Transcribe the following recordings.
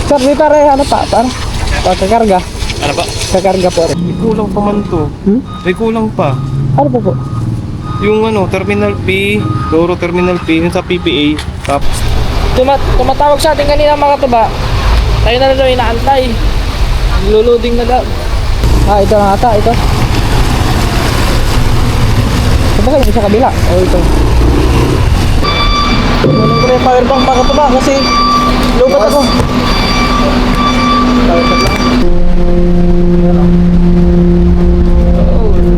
Sir, dito rin, ano pa, para? Kakarga. Ano ba? Kakarga po rin. May kulang pa man to. May kulang pa. Ano po po? Yung ano, Terminal P, Doro Terminal P, yung sa PPA. Tapos, Tumatawag sa atin kanina mga tuba. Tayo na daw inaantay. Luluding na daw. Ah, ito na ata, ito. Ito ba kayo sa kabila? O ito. Kunin ko na yung powerbank mga tuba kasi lubat ako.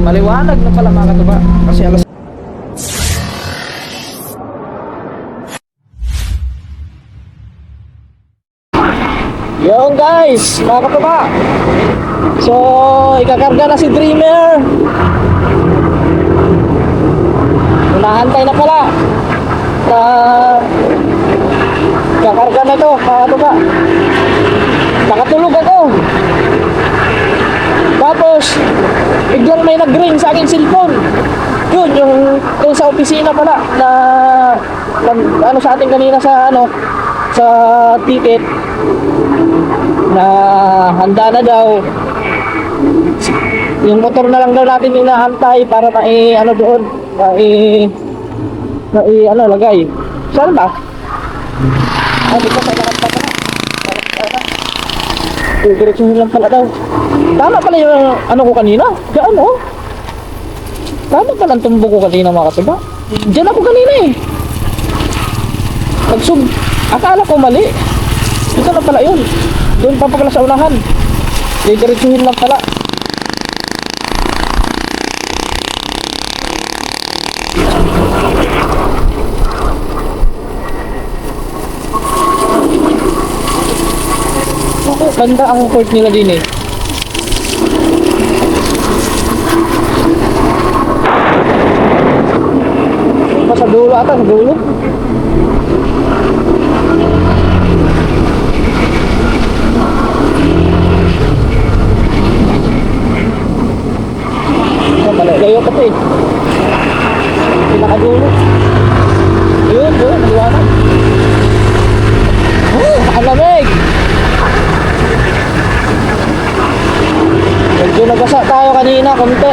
Maliwanag na pala mga tuba. Kasi alas Yung guys, mga katuba. So, ikakarga na si Dreamer. Unahantay na pala. Kakarga na to, mga katuba. Nakatulog ako. Tapos, biglang may nag-ring sa aking cellphone. Yun, yung sa opisina pala na ano sa atin kanina sa sa ticket na handa na daw. Yung motor na lang daw natin inaantay para doon, lagay. Saan ba? Dito sa harap pa pala. Diretsuhin lang pala daw. Tama pala yung ko kanina. Diyan oh. Tama pala ang tumbo ko kanina mga katuba. Diyan ako kanina eh. Akala ko mali. Ito na pala yun. Doon pa pala sa unahan. Diretsuhin lang pala. Banda ang court nila din eh. Sa dulo ata, sa dulo. Malayo pa ito eh. Pinakadulo. Yun, maliwanag. Oh, nakalamig. Medyo nagasa tayo kanina, konti.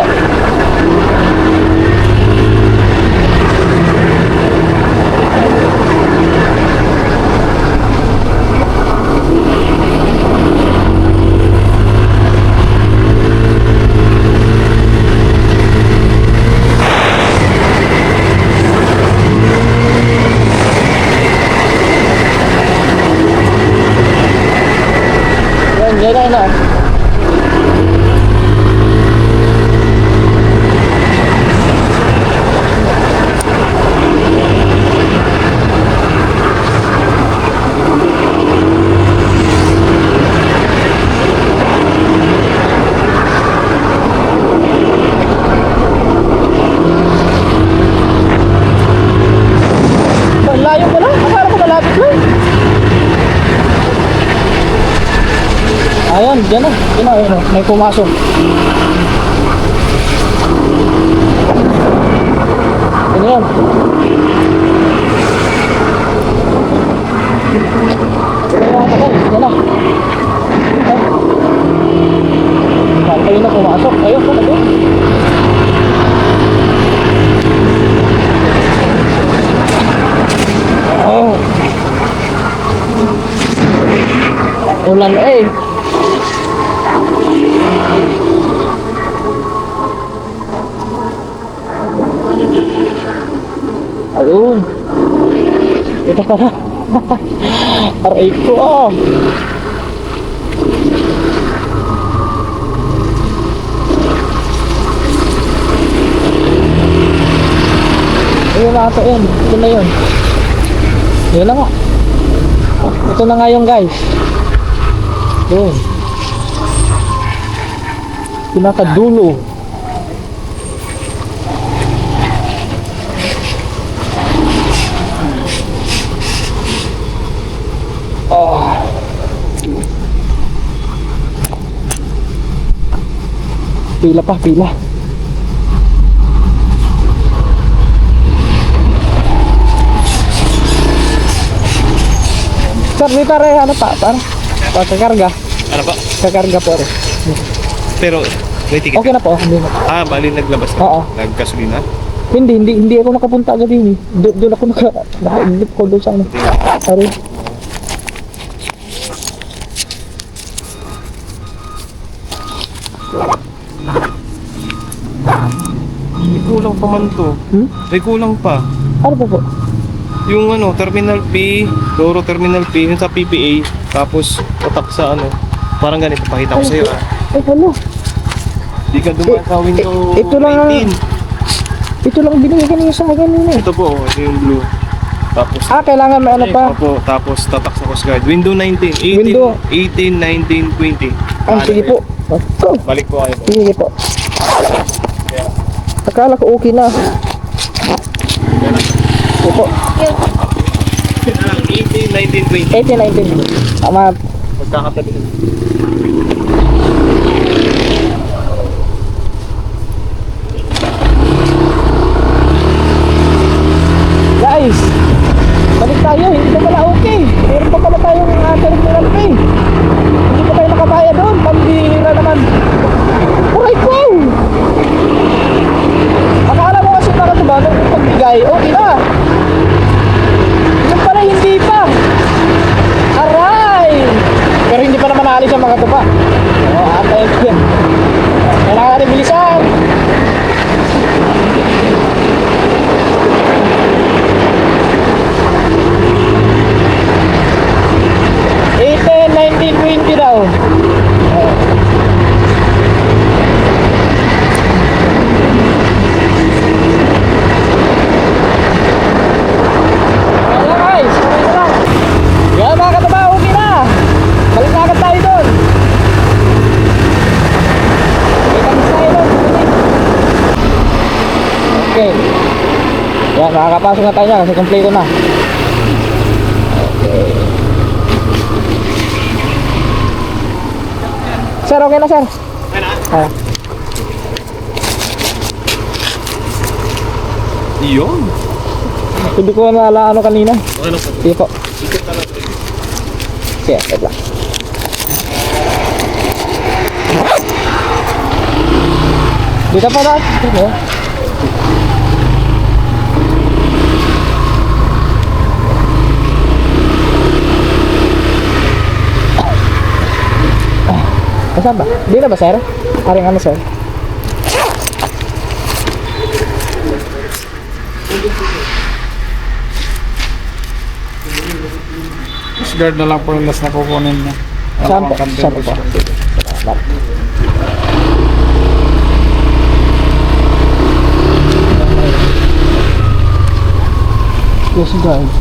Yan na. Layo pala, akala ko malapit lang. Ayan, dyan na, may pumasok. Ano yan? Dyan na. Ayun na pumasok, ayun pa na doon. Oh. Ulan eh. Ayun. Ito pala. Aray ko ah. Ayun na ito yun. Ito na yun. Yun na nga. Ito na nga yung guys. Yun. Pinakadulo. Oh. Pila pa, pila. Sir, dito rin, ano pa, para? Pagkakarga. Ano ba? Kakarga po rin. Pero, may ticket. Okay na po. Hindi na. Bali naglabas na. Oo. Nagkasulina. Hindi ako nakapunta agad din eh. Doon ako naka-idlip ko doon sa ano. Sorry. May kulang pa man to. Hmm? May kulang pa. Ano po po? Yung terminal P, Doro terminal P, yung sa PPA, tapos utak sa parang ganito, pakita ko sa'yo. Ay, ano? Di ka dumaan sa window ito lang ang- 19. Ito lang binigay niyo sa akin yun eh. Ito po, ito yung blue. Tapos, Kailangan may ano pa. opo, tapos tatak sa Coast Guard. Window 19, 18, Window. 18, 19, 20. Sige po. Balik po kayo. Sige po. Akala ko okay na. Opo. 18, 19, 20. 18, 19. Tama. Magkakatabi. Guys, balik tayo. Hindi na pala okay. Meron pa pala tayong terminal pay. Hindi pa tayo nakabaya doon. Pambihira naman. Aray ko! Akala mo kasi para diba, nung pagbigay, okay na. Yung pala hindi pa. Aray! Pero hindi pa naman naalis ang mga tuba. Antayin ko yan. Kailangan rin bilisan. Eighteen, 19, 20 daw. Wala guys, okay na lang. Yan mga kataba, okay na. Balik na agad tayo doon. Balik tayo doon. Okay. Yan, makakapasok na tayo kasi kompleto na. Okay. Sir, okay na sir. Okay na? Yun. Hindi ko na ano kanina. Okay na po. Sige po. Ikot na lang. Sige, wait lang. Dito pa na. Dito. Saan ba? Di na ba sir? Paring ano sir? Coast Guard na lang po yung last na kukunin niya. Saan po? Saan po? Salamat. Coast Guard.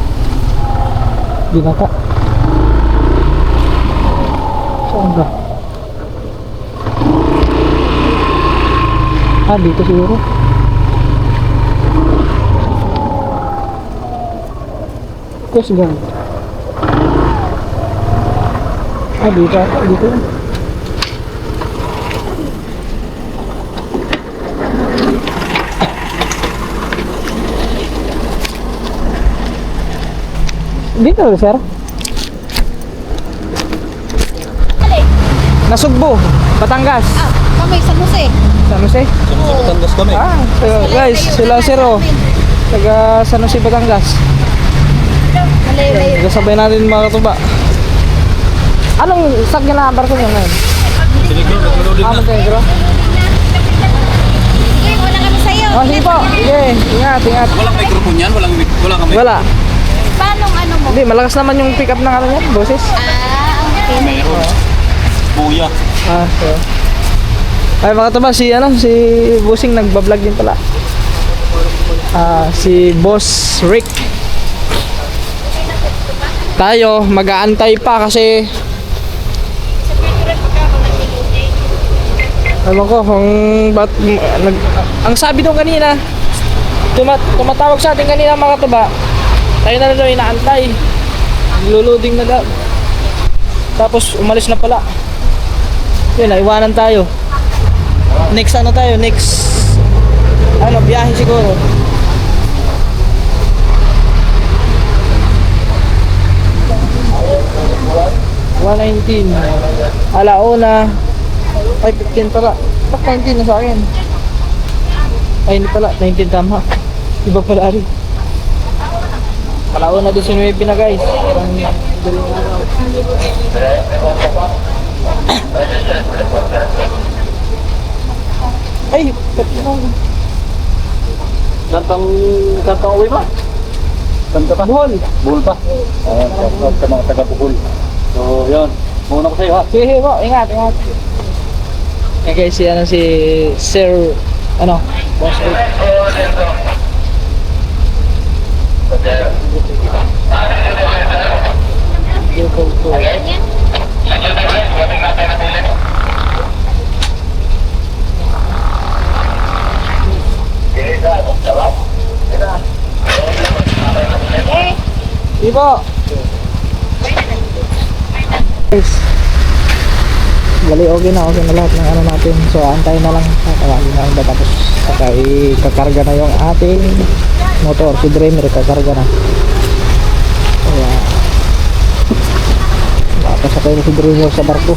Di na ka. Saan ba? Dito siguro. Coast Guard. Dito. Dito. Dito, sir. Nasugbo, Batangas. Kami sa Jose. San Jose? Batangas kami. So, guys, sila sir taga San Jose, Batangas. Malay-lay. Sabay natin mga katuba. Anong sag na number ko ngayon? Magkagro? Sige, wala kami sa'yo. Sige po. Sige, ingat. Walang microphone yan? Wala kami. Wala. Paano ano mo? Hindi, malakas naman yung pick up ng ano yan, boses. Okay. Meron. Buya. So. Ay mga katuba, si Bossing nagbablog din pala. Si Boss Rick. Tayo, mag-aantay pa kasi ewan ko kung ang sabi nung kanina tumatawag sa atin kanina mga katuba, tayo na daw inaantay, luluding na daw, tapos umalis na pala, yun, naiwanan tayo. Next biyahe siguro. 119. Alauna. Ay, 15 pala. Ba't 19 na sa akin? Ay, hindi pala. 19 tama. Iba pala rin. Alauna 19 na guys. Ay, ba't yun? Kantang uwi ba? Kanta pa? Buhol. Buhol pa? Ayan, shoutout sa mga taga-Buhol. So, yun. Muna ko sa'yo ha. Sige po, ingat, ingat. Eh guys, si ano si Sir ano, Boss Rick. Di po. Guys, bali okay na lahat ng ano natin. So antayin na lang, tatawagin na lang ba, tapos saka ikakarga na yung ating motor. Si Dreamer kakarga na. Kaya makasakay na si Dreamer sa barko.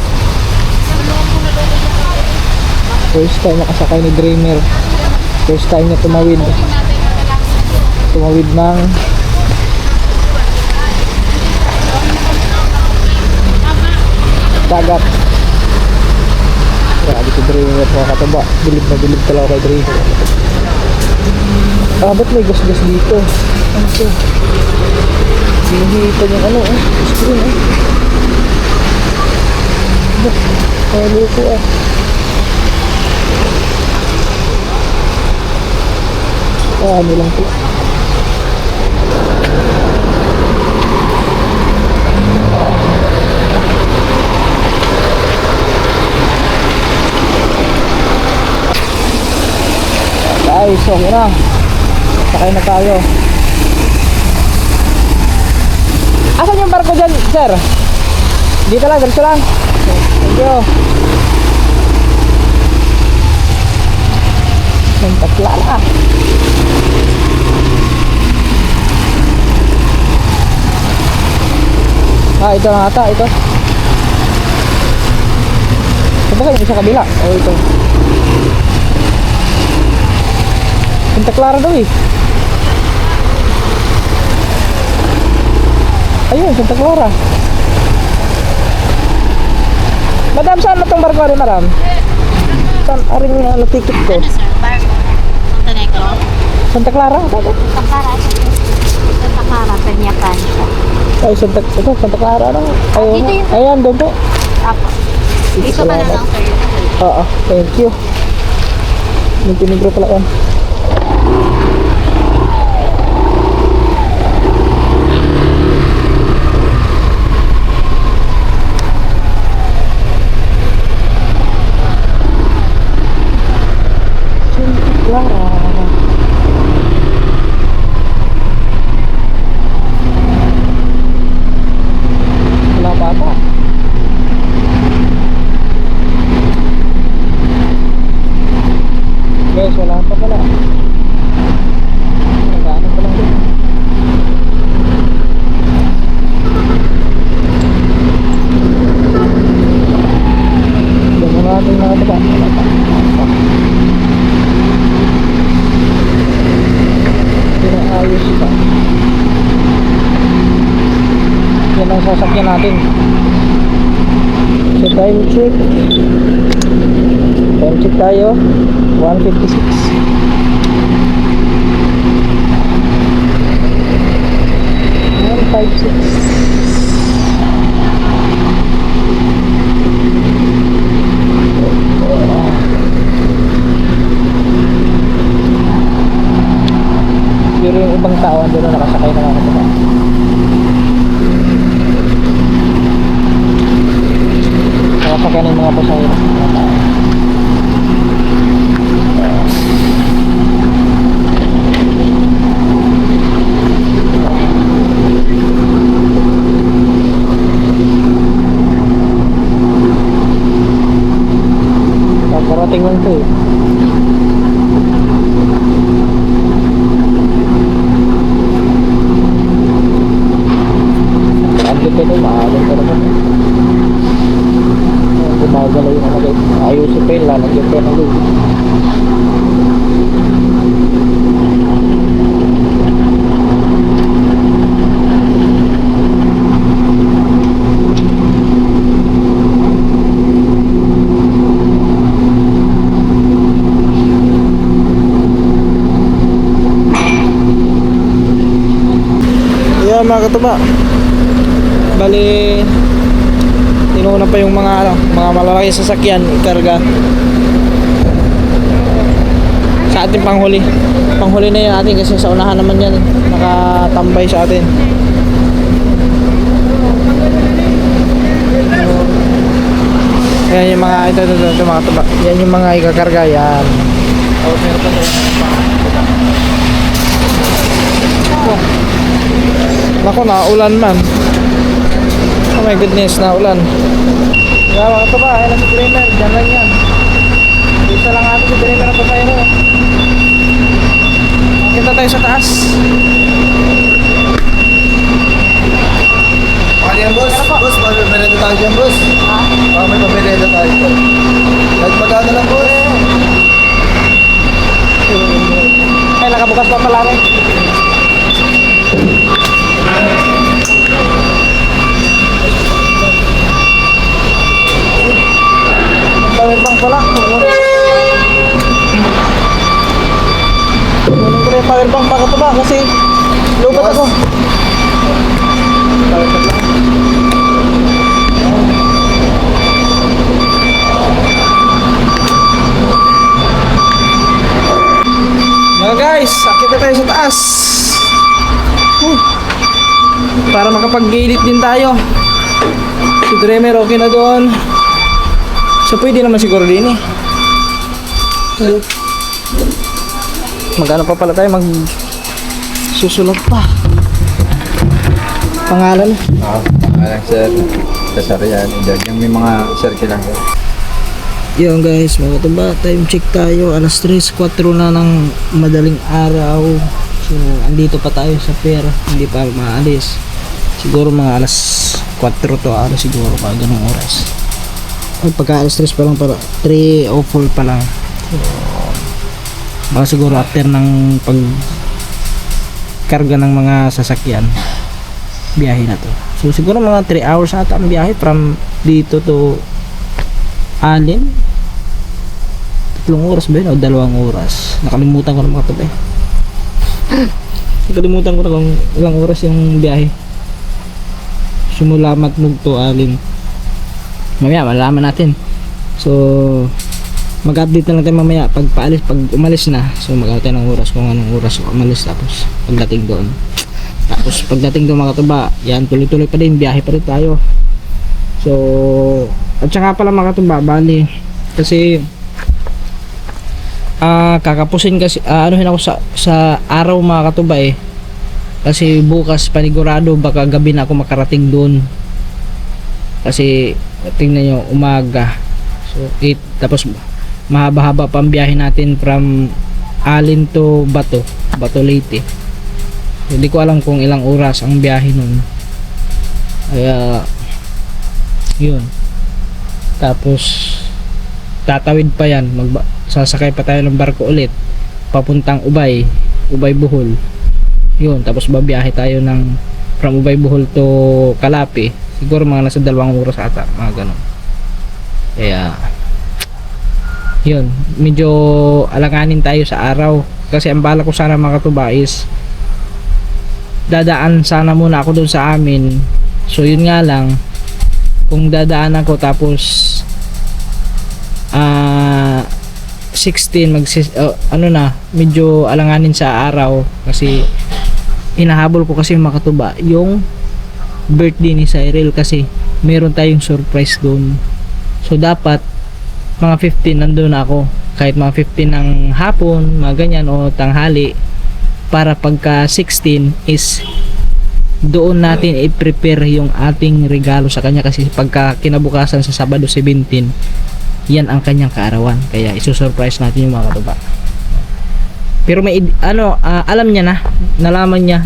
First time nakasakay ni Dreamer. First time niya tumawid ng dagat. Grabe si Dreamer, mga kataba. Bilib na bilib talaga kay Dreamer. Ba't may gas-gas dito? Ano ito? Hinihitan yung ano, screen Halo ko ano lang po. Guys, okay na. Sakay na tayo. Asan yung barko dyan, sir? Dito lang, dito lang. Thank you. Santa Clara. Ito na ata, ito. Saan ba kayo sa kabila? Ito. Santa Clara daw eh. Ayun, Santa Clara. Madam, saan na itong barko rin, madam? Saan? Arin yung ano, ticket ko. Ano sir? Barco. Santa Negro. Santa Clara? Santa Clara. Santa Clara, Peñacan. Ay, Santa Clara lang. Ayun, Dito yun. ayan, doon po. Apo. Dito ka na lang sir. Oo, thank you. Montenegro pala yan. Wala pa pala. Nagano pa lang din. Diyan natin nakataba. Pinaayos pa. Yan ang sasakyan natin. So time check. Time check tayo. 156. Pero yung ibang tao doon nakasakay na ako diba? Nakasakay na yung mga pasahero. Kakarating lang ito eh. Update ito, maalam ka naman eh. Ayusin pa yun, lalagyan pa ng lube. Yan mga katuba, bali inuna pa yung mga mga malalaki sasakyan ikarga sa ating panghuli na yan atin kasi sa unahan naman yan nakatambay sa atin. Yan yung mga ito mga katuba, yan yung mga ikakarga yan. Nako, naulan man. Oh my goodness, naulan. Kaya mga katuba, ayan si Dreamer, dyan lang yan. Isa lang atin si Dreamer ang pasayro. Kita tayo sa taas. Ano yan, boss? Boss, pabibireda tayo dyan, boss. May pabibireda tayo po. Kahit magkano lang, boss. Ay, nakabukas pa pala rin. Bawin bang pala. Kunin ko rin yung power bank baka ito ba kasi lubat ako. Mga guys, akit na tayo sa taas. Para makapag-gilid din tayo. Si Dreamer okay na doon. So pwede naman siguro din eh. Magano pa pala tayo, mag susulat pa. Pangalan. Alang sir. Kasar yan. Yung may mga circle lang. Yun guys, mga katuba, time check tayo. Alas 3:04 na ng madaling araw. So andito pa tayo sa pier. Hindi pa maalis. Siguro mga alas 4 to araw siguro pa ganung oras. Ay, pagka alas 3 pa lang pala, 3:04 pa lang. So, baka siguro after ng pag karga ng mga sasakyan, biyahe na to. So siguro mga 3 hours ata ang biyahe from dito to Alin. 3 oras ba yun o 2 oras? Nakalimutan ko na mga tabi. Nakalimutan ko na kung ilang oras yung biyahe. Simula Matnog to Alin. Mamaya malalaman natin. So mag-update na lang tayo mamaya pag umalis na. So mag-update tayo ng oras kung anong oras umalis tapos pagdating doon. Tapos pagdating doon mga katuba, yan tuloy-tuloy pa din, biyahe pa rin tayo. So at saka pala mga katuba, bali kasi kakapusin kasi anuhin ako sa araw mga katuba eh. Kasi bukas panigurado baka gabi na ako makarating doon. Kasi tingnan nyo, umaga. So 8 tapos mahaba-haba pa ang biyahe natin from Alin to Bato Leyte. Hindi ko alam kung ilang oras ang biyahe nun. Kaya yun. Tapos tatawid pa yan, sasakay pa tayo ng barko ulit papuntang Ubay Bohol. Yun, tapos babiyahe tayo ng from Ubay Bohol to Calape. Siguro mga nasa 2 oras ata, mga ganun. Kaya yun, medyo alanganin tayo sa araw kasi ang bala ko sana mga katuba is dadaan sana muna ako doon sa amin. So yun nga lang, kung dadaan ako tapos 16 medyo alanganin sa araw kasi hinahabol ko kasi mga katuba yung birthday ni Cyril kasi meron tayong surprise doon. So dapat mga 15 nandun ako, kahit mga 15 ng hapon, mga ganyan o tanghali, para pagka 16 is doon natin i-prepare yung ating regalo sa kanya kasi pagka kinabukasan sa Sabado 17 yan ang kanyang kaarawan, kaya isusurprise natin yung mga katuba. Pero may alam niya na, nalaman niya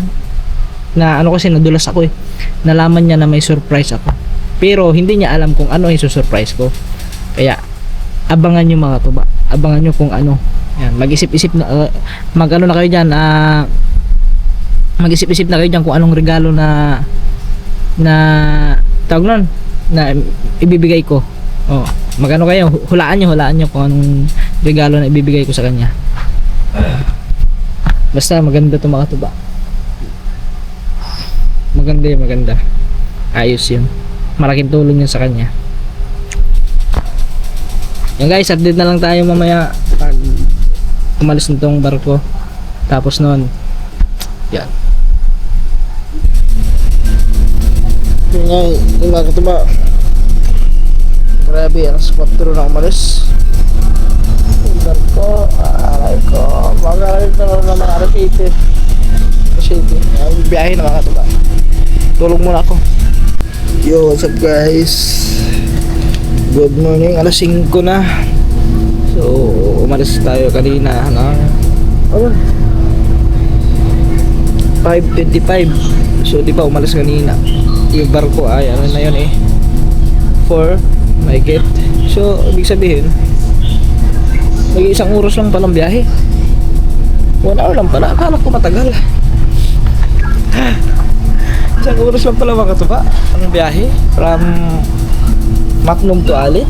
na kasi nadulas ako eh, nalaman niya na may surprise ako pero hindi niya alam kung ano yung surprise ko, kaya abangan nyo mga tuba. Abangan nyo kung ano. Yan, mag-isip-isip na mag-ano na kayo diyan, mag-isip-isip na kayo diyan kung anong regalo na tawag nun, na ibibigay ko. Oh, magano kayo, hulaan nyo kung anong regalo na ibibigay ko sa kanya. Basta maganda 'to mga tuba. Maganda. Ayos 'yun. Malaking tulong 'yun sa kanya. Yan guys, update na lang tayo mamaya pag umalis nitong barko. Tapos noon, yan. Yun nga, yung mga katuba. Grabe, alas 4 na umalis. Yung barko, aray ko. Magalit na lang naman alas 8. Biyahe na mga katuba. Tulog muna ako. Yo, what's up guys? Good morning, alas 5 na. So, umalis tayo kanina ng 5:25. So, di ba umalis kanina? Yung barko ay ano na yun 4 may get. So, ibig sabihin isang oras lang palang biyahe. 1 hour lang pala. Akala ko matagal. Isang oras lang pala mga katuba ang biyahe from Macnum to Alin.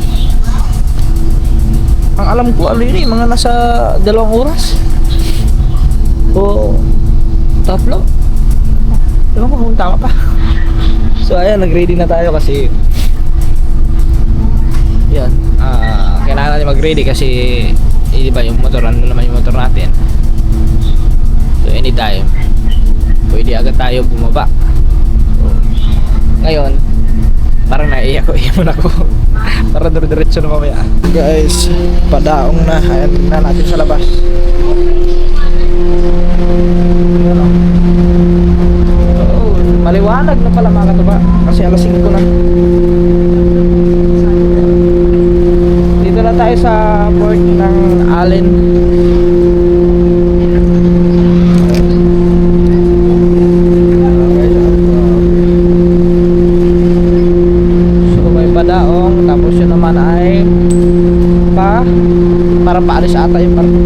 Ang alam ko Alin mga nasa 2 oras o tatlo. Ewan ko kung tama pa. So ayan, nag-ready na tayo kasi yan, kailangan natin mag-ready kasi di ba yung motor, ano naman yung motor natin. So anytime pwede agad tayo bumaba. So, ngayon parang naiiyak ako para diretso na mamaya. Guys, padaong na. Ayan, tingnan natin sa labas. Oh, maliwanag na pala mga katuba kasi alas 5 na. Dito na tayo sa port ng Allen. Daong, tapos yun naman ay para paalis ata yung barko.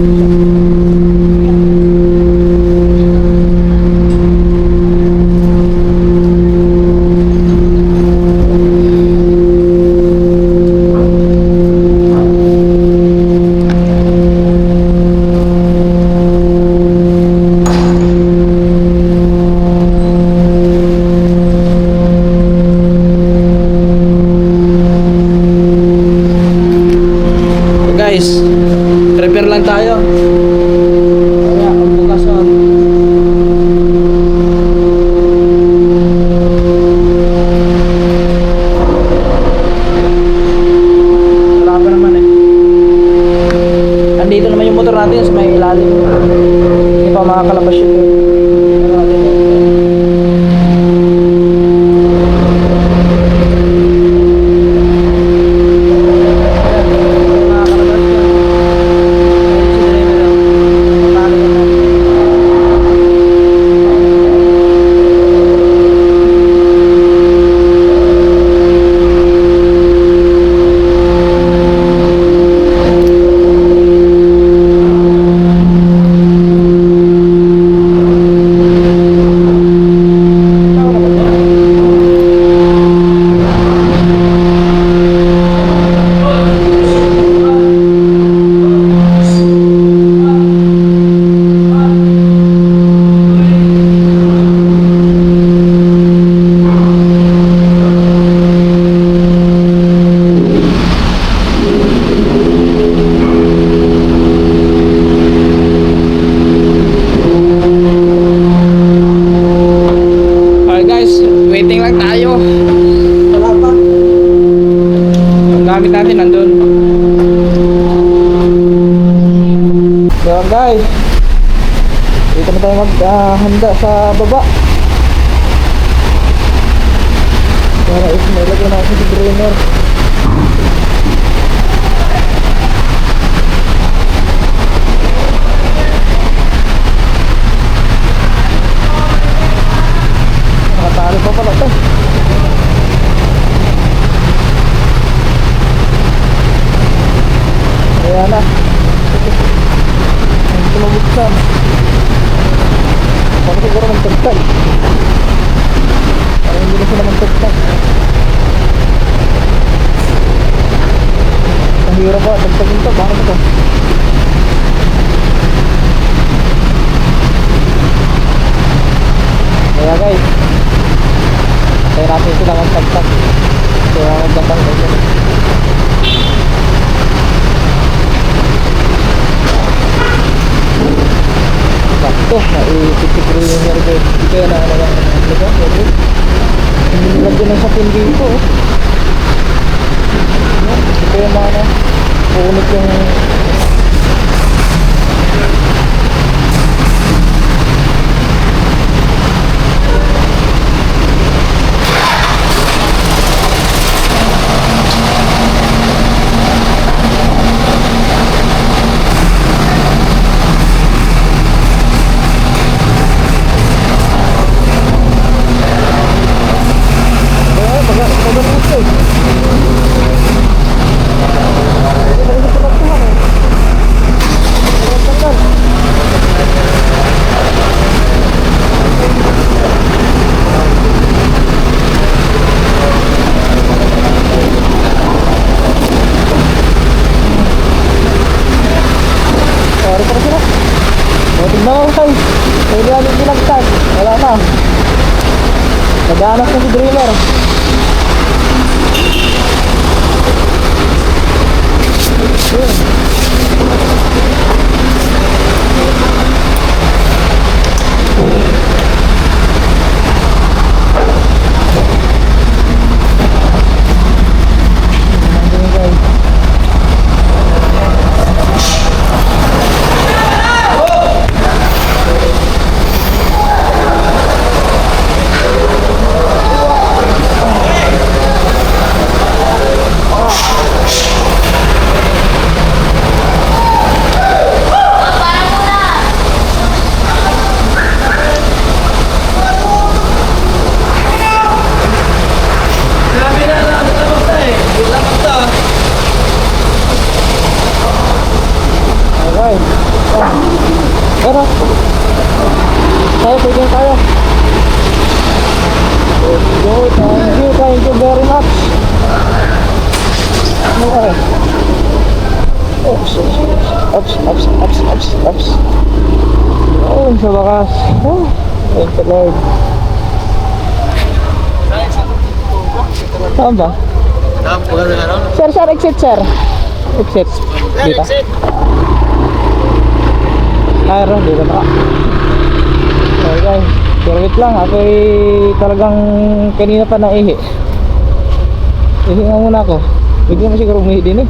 Guys, prepare lang tayo. Kaya ang bukasan. Wala pa naman Andito naman yung motor natin sa may ilalim. Hindi pa makakalabas yun. natin nandun. So guys, dito na tayo maghanda sa baba para isinilagay natin si drainer. Nakatali pa pala ito. Pagpagin to, baka ba to? Kaya guys, kaya natin sila magtagtag. Kaya magtagtag guys. Sakto, naipitik rin yung nyo guys. Hindi kaya na nalang nilagyan guys. Hindi nilagyan ng sapin dito. Hindi kaya mga punit yung naghahanap na si Dreamer. Pero tayo, pwede tayo. Thank you very much. Okay. Oops. Oh, sa bakas. Oh, thank you Lord. Saan ba? Sir, exit sir. Exit. Dito. Aaron, dito na. Okay guys, pero wait lang, ako'y talagang kanina pa naihi. Ihi nga muna ako. Hindi naman siguro umihi din eh.